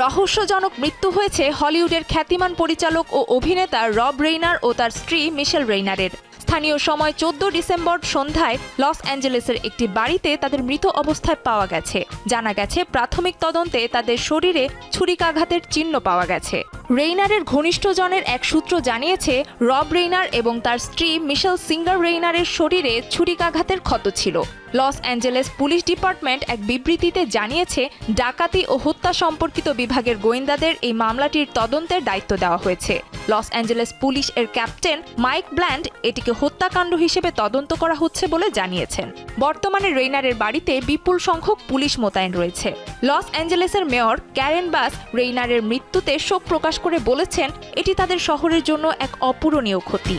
রহস্যজনক মৃত্যু হয়েছে হলিউডের খ্যাতিমান পরিচালক ও অভিনেতা রব রেইনার ও তার স্ত্রী মিশেল রেইনারের। স্থানীয় সময় 14 ডিসেম্বর সন্ধ্যায় লস অ্যাঞ্জেলেসের একটি বাড়িতে তাদের মৃত অবস্থায় পাওয়া গেছে। জানা গেছে, প্রাথমিক তদন্তে তাদের শরীরে ছুরিকাঘাতের চিহ্ন পাওয়া গেছে। রেইনারের ঘনিষ্ঠজনের এক সূত্র জানিয়েছে, রব রেইনার এবং তার স্ত্রী মিশেল সিঙ্গার রেইনারের শরীরে ছুরিকাঘাতের ক্ষত ছিল। লস অ্যাঞ্জেলেস পুলিশ ডিপার্টমেন্ট এক বিবৃতিতে জানিয়েছে, ডাকাতি ও হত্যা সম্পর্কিত বিভাগের গোয়েন্দাদের এই মামলাটির তদন্তের দায়িত্ব দেওয়া হয়েছে। লস অ্যাঞ্জেলেস পুলিশ এর ক্যাপ্টেন মাইক ব্ল্যান্ড এটিকে হত্যাকাণ্ড হিসেবে তদন্ত করা হচ্ছে বলে জানিয়েছেন। বর্তমানে রেইনারের বাড়িতে বিপুল সংখ্যক পুলিশ মোতায়েন রয়েছে। লস অ্যাঞ্জেলেসের মেয়র ক্যারেন বাস রেইনারের মৃত্যুতে শোক প্রকাশ করে বলেছেন, এটি তাদের শহরের জন্য এক অপূরণীয় ক্ষতি।